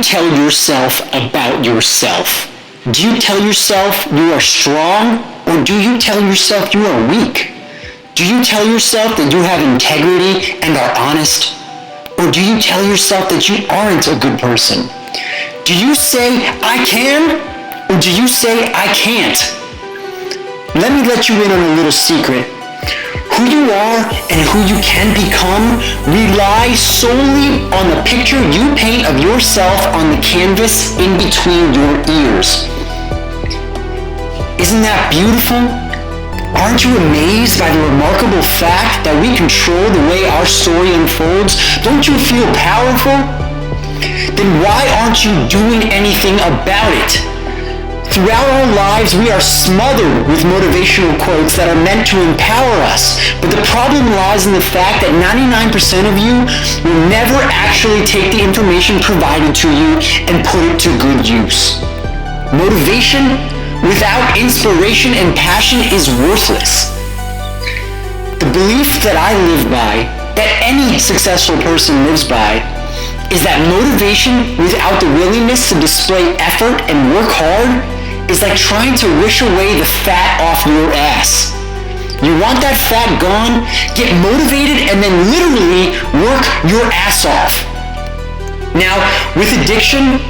tell yourself about yourself? Do you tell yourself you are strong, or do you tell yourself you are weak? Do you tell yourself that you have integrity and are honest? Or do you tell yourself that you aren't a good person? Do you say, I can, or do you say, I can't? Let me let you in on a little secret. Who you are and who you can become rely solely on the picture you paint of yourself on the canvas in between your ears. Isn't that beautiful? Aren't you amazed by the remarkable fact that we control the way our story unfolds? Don't you feel powerful? Then why aren't you doing anything about it? Throughout our lives, we are smothered with motivational quotes that are meant to empower us. But the problem lies in the fact that 99% of you will never actually take the information provided to you and put it to good use. Motivation without inspiration and passion is worthless. The belief that I live by, that any successful person lives by, is that motivation without the willingness to display effort and work hard is like trying to wish away the fat off your ass. You want that fat gone? Get motivated and then literally work your ass off. Now, with addiction,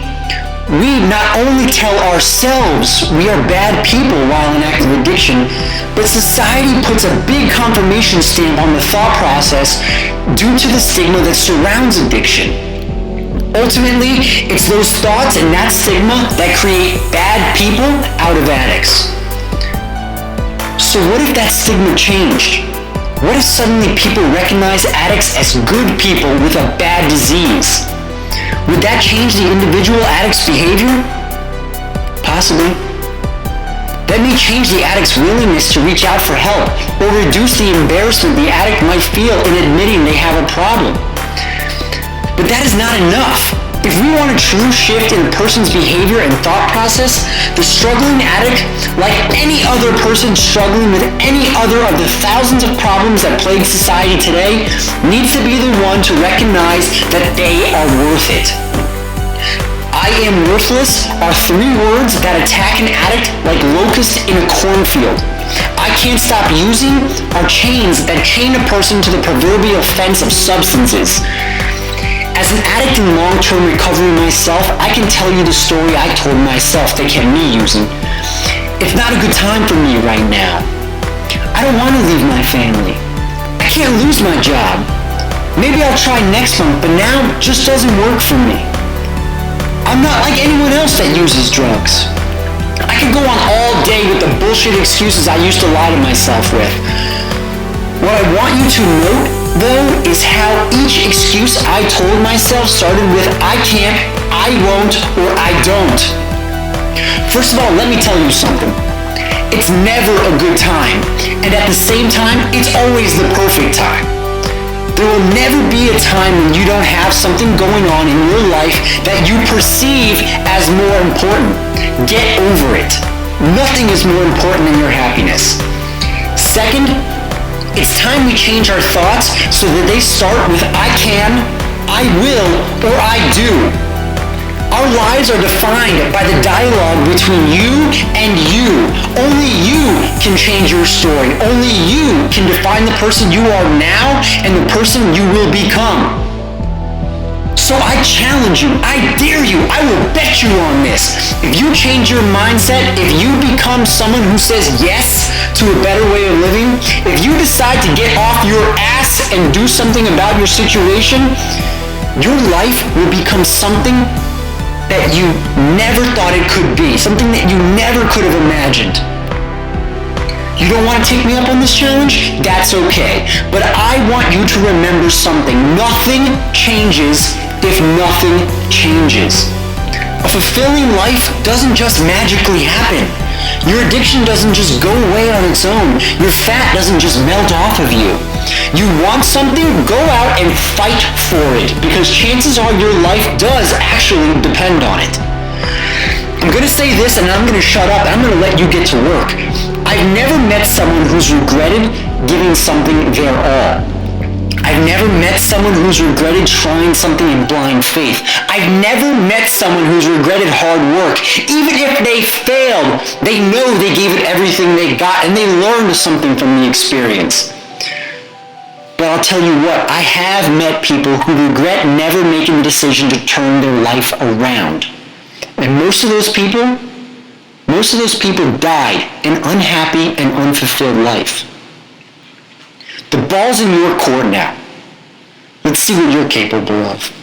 we not only tell ourselves we are bad people while in active addiction, but society puts a big confirmation stamp on the thought process due to the stigma that surrounds addiction. Ultimately, it's those thoughts and that stigma that create bad people out of addicts. So what if that stigma changed? What if suddenly people recognize addicts as good people with a bad disease? Would that change the individual addict's behavior? Possibly. That may change the addict's willingness to reach out for help or reduce the embarrassment the addict might feel in admitting they have a problem. But that is not enough. If we want a true shift in a person's behavior and thought process, the struggling addict, like any other person struggling with any other of the thousands of problems that plague society today, needs to be the one to recognize that they are worth it. I am worthless are 3 words that attack an addict like locusts in a cornfield. I can't stop using are chains that chain a person to the proverbial fence of substances. As an addict in long-term recovery myself, I can tell you the story I told myself that kept me using. It's not a good time for me right now. I don't want to leave my family. I can't lose my job. Maybe I'll try next month, but now it just doesn't work for me. I'm not like anyone else that uses drugs. I could go on all day with the bullshit excuses I used to lie to myself with. What I want you to note, though, is how each excuse I told myself started with I can't, I won't, or I don't. First of all, let me tell you something. It's never a good time, and at the same time, it's always the perfect time. There will never be a time when you don't have something going on in your life that you perceive as more important. Get over it. Nothing is more important than your happiness. Second, it's time we change our thoughts so that they start with I can, I will, or I do. Our lives are defined by the dialogue between you and you. Only you can change your story. Only you can define the person you are now and the person you will become. So I challenge you, I dare you, I will bet you on this. If you change your mindset, if you become someone who says yes to a better way of living, if you decide to get off your ass and do something about your situation, your life will become something that you never thought it could be, something that you never could have imagined. You don't want to take me up on this challenge? That's okay. But I want you to remember something. Nothing changes if nothing changes. A fulfilling life doesn't just magically happen. Your addiction doesn't just go away on its own. Your fat doesn't just melt off of you. You want something? Go out and fight for it, because chances are your life does actually depend on it. I'm going to say this and I'm going to shut up and I'm going to let you get to work. I've never met someone who's regretted giving something their all. I've never met someone who's regretted trying something in blind faith. I've never met someone who's regretted hard work. Even if they failed, they know they gave it everything they got and they learned something from the experience. But I'll tell you what, I have met people who regret never making the decision to turn their life around. And most of those people died an unhappy and unfulfilled life. The ball's in your court now. Let's see what you're capable of.